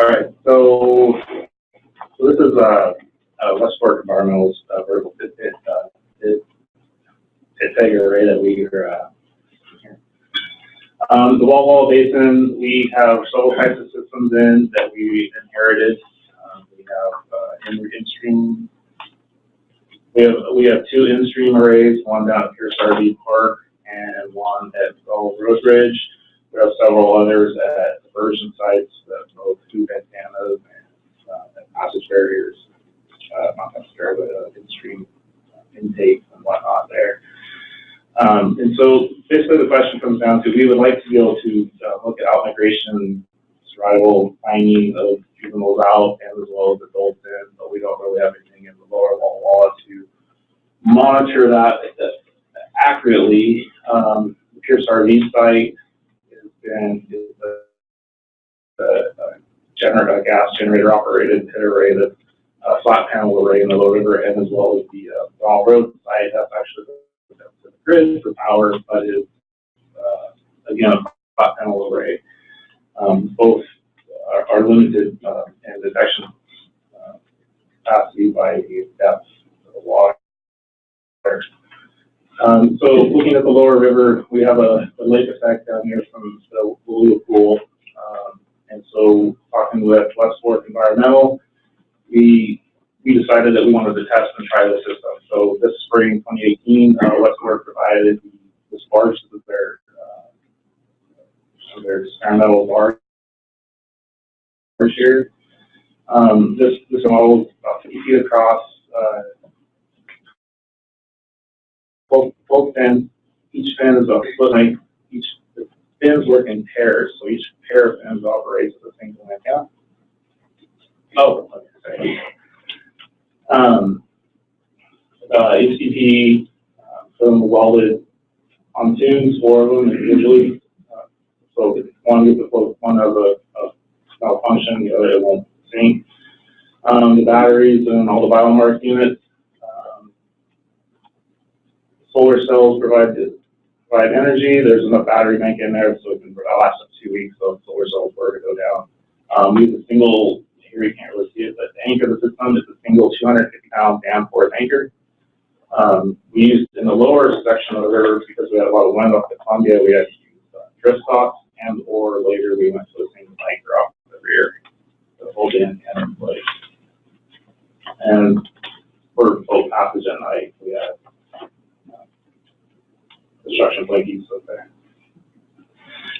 All right, so this is West Fork Environmental's vertical pit failure array that we are the Walla Basin. We have several types of systems in that we inherited. We have in-stream. We have two in-stream arrays, one down at Pierce RV Park and one at McDonald Road Bridge. We have several others at diversion sites that both food antennas and passage barriers, not necessarily in-stream intake and whatnot there. And so basically the question comes down to, we would like to be able to look at out-migration, survival, finding of juveniles out, and as well as adults in, but we don't really have anything in the lower Walla to monitor that accurately. The Pierce RV site is a gas generator operated pit array, that's a flat panel array in the Low River, and as well as the McDonald Road site. That's actually the grid for power, but is again a flat panel array. Both are limited in detection capacity by the depth of the water. So looking at the lower river, we have a lake effect down here from the Walla pool. And so talking with West Fork Environmental, we decided that we wanted to test and try the system. So this spring, 2018, West Fork provided this barge with their experimental barge here. This model is about 50 feet across. Both fins, each fin is a foot length. The fins work in pairs, so each pair of fins operates as a single antenna. Oh, okay. HDP, film welded pontoons, 4 of them individually. So if one gets one has a malfunction, the other won't sink. The batteries and all the biomark units. Solar cells provide energy. There's enough battery bank in there, so it can last up 2 weeks. So if solar cells were to go down, we have a single. Here you can't really see it, but the anchor of the system is a single 250-pound Danforth anchor. We used in the lower section of the river, because we had a lot of wind off the Columbia, we had to use drift stocks, and or later we went to a single anchor off the rear to hold the antenna in place. And for boat passage at night, we had construction blankies up there.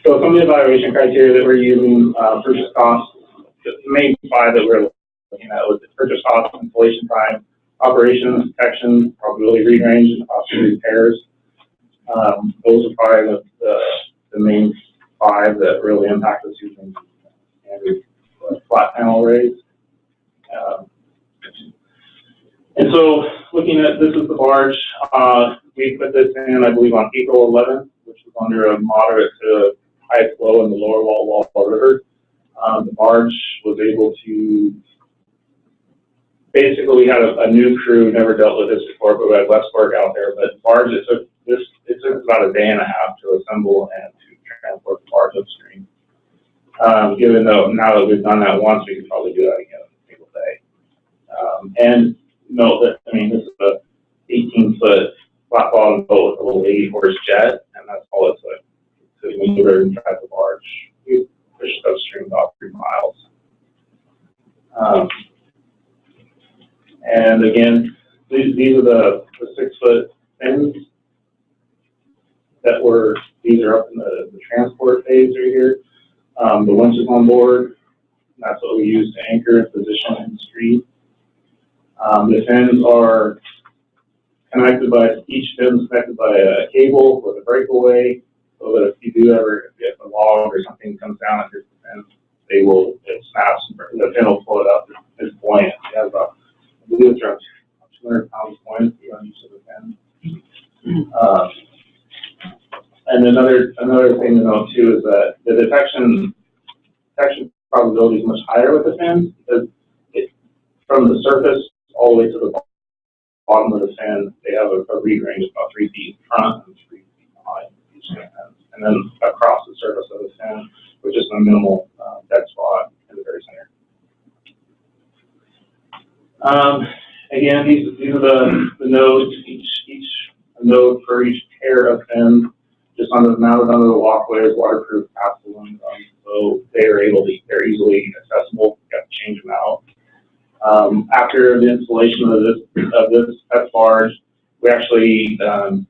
So some of the evaluation criteria that we're using, purchase costs, the main 5 that we're looking at was the purchase cost, installation time, operations, protection, probability read range, and cost of repairs. Those are probably the main 5 that really impact us using standard flat panel arrays. And so looking at, this is the barge. We put this in, I believe, on April 11th, which was under a moderate to high flow in the lower Walla River. The barge was able to, basically we had a new crew, never dealt with this before, but we had West Fork out there. But barge, it took about a day and a half to assemble and to transport the barge upstream. Given though now that we've done that once, we could probably do that again in a single day. And note that, I mean, this is a 18-foot flat bottom boat with a little 80-horse jet, and that's all it took to maneuver and drive the barge. We pushed upstream about 3 miles. And again, these are the 6-foot fins that were, these are up in the transport phase right here. The winch is on board. That's what we use to anchor and position in the street. The fins are connected by, each fin is connected by a cable with a breakaway, so that if you do ever, if a log or something comes down and hits the fin, it snaps, and the fin will float up. It's buoyant. It has about, I believe it's around 200 pounds buoyancy on each of the fins. And another thing to note too is that the detection probability is much higher with the fins, because from the surface all the way to the bottom of the fin, they have a read range of about 3 feet in front and 3 feet behind each fin. And then across the surface of the fin, with just a minimal dead spot in the very center. Again, these are the nodes, each node for each pair of fins, just mounted under the walkways, waterproof, passable, so they're easily accessible. You have to change them out. After the installation of this test barge, we actually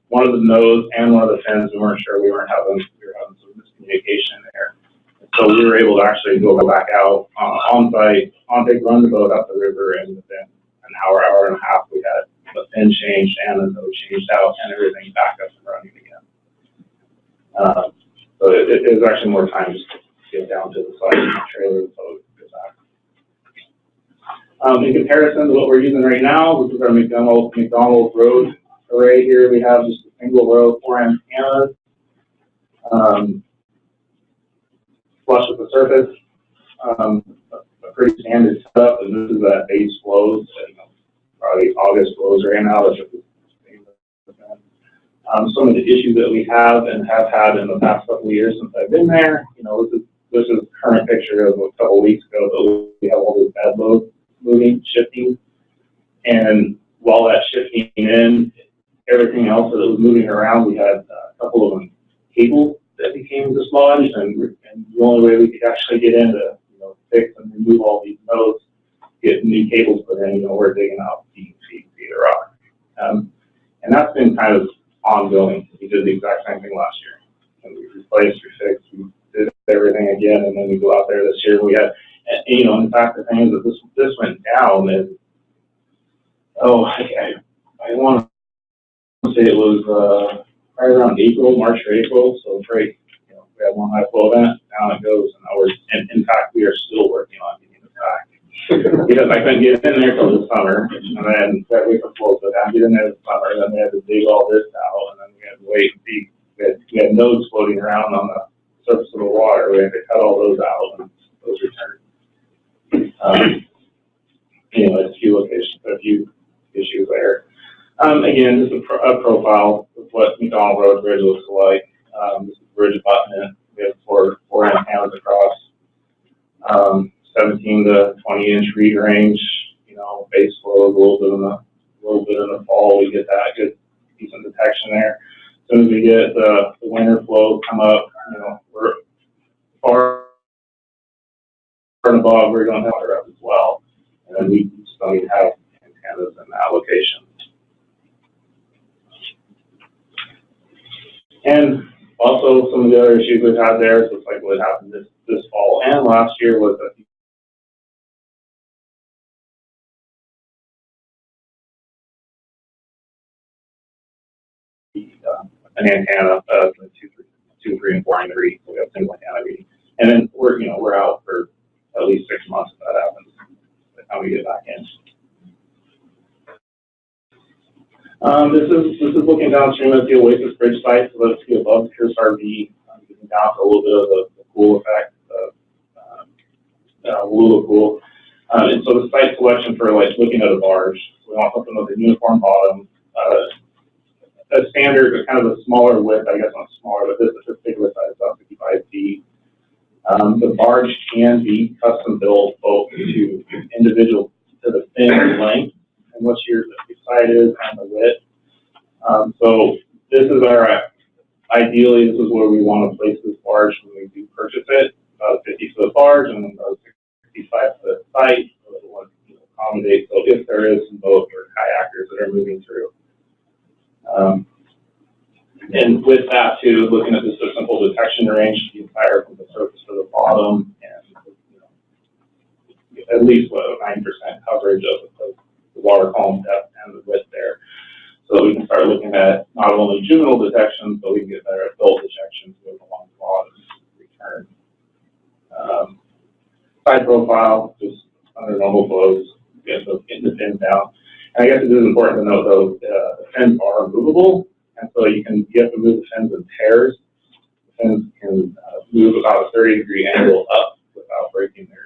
one of the nodes and one of the fins, we were having some miscommunication there. So we were able to actually go back out on site, run the boat out the river, and within an hour and a half, we had the fin changed and the node changed out and everything back up and running again. So it was actually more time just to get down to the site of the trailer, so it goes back. In comparison to what we're using right now, this is our McDonald road array here. We have just a single row, 4 antennas, flush with the surface. A pretty standard setup, and this is that base flows, probably August flows right now. Some of the issues that we have and have had in the past couple of years since I've been there, this is a current picture of a couple of weeks ago, but we have all this bed load moving, shifting, and while that's shifting in, everything else that was moving around, we had a couple of cables that became dislodged, and the only way we could actually get in to fix and remove all these nodes, get new cables put in, we're digging out feet of rock. And that's been kind of ongoing. We did the exact same thing last year. And we replaced, we fixed, we did everything again, and then we go out there this year. We had, in fact, the thing is that this went down, and I want to say it was right around March or April, so right, we had one high flow event, down it goes, and in fact, we are still working on getting it back. Because I couldn't get in there till the summer, and then that week of flows go down, get in there this summer, and then we had to dig all this out, and then we had to wait and see. We had nodes floating around on the surface of the water. We had to cut all those out, and those returned. A few locations, a few issues there. Again, this is a profile of what McDonald Road Bridge looks like. This is the bridge abutment. We have four antennas across, 17 to 20 inch read range. Base flow a little bit in the fall. We get that good, decent detection there. As soon as we get the winter flow come up, we're far and above. We're going to have water up as well, and then we still need to have antennas in that location. And also, some of the other issues we've had there, so it's like what happened this fall and last year, was that an antenna, 2, 3, and 4 3. So we have single antenna reading, and then we're out for at least 6 months if that happens. By the time we get back in. This is looking downstream at the Oasis Bridge site, so let's see above Pierce RV, getting down to a little bit of the pool effect, Walla pool. And so the site selection for looking at a barge, we want something with a uniform bottom, a standard, kind of a smaller width, I guess not smaller, but this is a particular size, about 55 feet. The barge can be custom built both to individual to the fin length and what your side is and the width. So this is ideally, this is where we want to place this barge when we do purchase it, about a 50-foot barge and about a 65-foot site, so it will accommodate, so if there is some boats or kayakers that are moving through. And with that too, looking at just a simple detection range, the entire from the surface to the bottom, and at least 9% coverage of the water column depth and the width there. So we can start looking at not only juvenile detection, but we can get better adult detections with along the bottom return. Side profile, just under normal flows, get the fins down. And I guess it is important to note though, the fins are movable, and so you have to move the fins in pairs. The fins can move about a 30-degree angle up without breaking their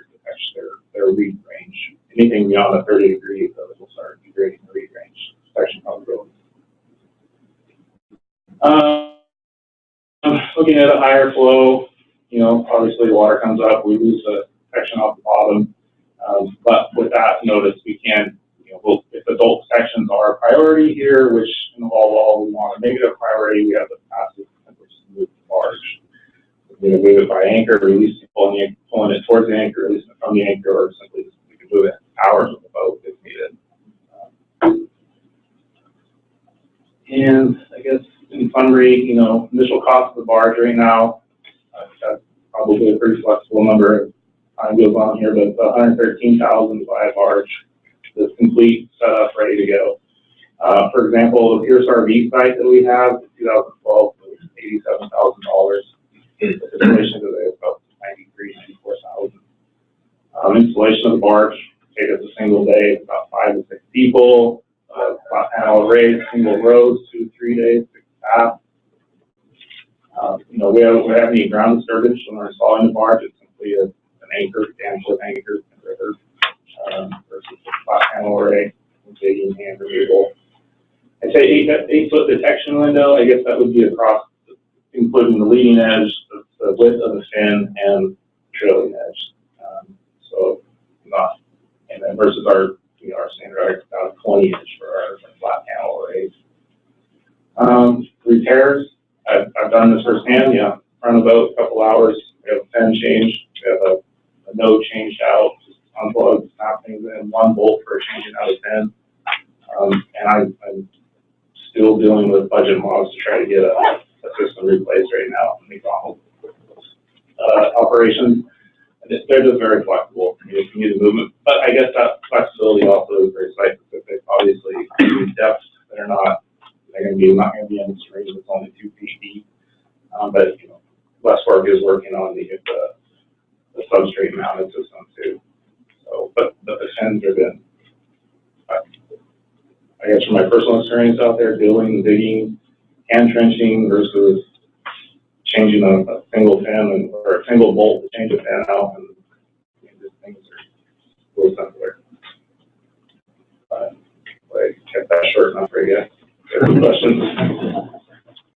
read range. Anything beyond a 30 degrees, it will start degrading the read range detection probability. Looking at a higher flow, obviously water comes up, we lose the detection off the bottom. But with that, notice we can adult sections are a priority here, which in the wall we want to make it a priority, we have the capacity to simply just move the barge. We can move it by anchor, release it, pulling it towards the anchor, releasing it from the anchor, or simply just, we can move it hours with the boat if needed. And I guess in summary, you know, initial cost of the barge right now, that's probably a pretty flexible number. Time goes on here, but it's $113,000 to buy a barge that's complete, set up, ready to go. For example, the Pierce RV site that we have, in 2012, was $87,000. The installation of it is about $94,000. Installation of the barge take us a single day, about 5 to 6 people. Flat panel arrays, single rows, 2 to 3 days, 6 staff. You know, we have any ground disturbance when we're installing the barge. It's simply an anchor, damage anchor, and river, versus a flat panel array, digging hand removal. I'd say 8-foot detection window. I guess that would be across, including the leading edge, the width of the fin, and trailing edge. So not, and then versus our standard about 20 inch for our flat panel arrays. Repairs. I've done this firsthand. Yeah, run about a couple hours. We have a fin change. We have a node changed out. Just unplug, snap things in. 1 bolt for changing out a fin. And I'm still dealing with budget models to try to get a system replaced right now in McDonald. Operations. They're just very flexible. You can use movement, but I guess that flexibility also is very site specific. Obviously, depths that are not going to be in the stream that's only 2 feet deep. But you know, less work is working on the substrate mounted system too. So, but the fins are been, I guess, from my personal experience out there, digging, hand trenching versus changing a single fin or a single bolt to change a fin out, and just things are a little simpler.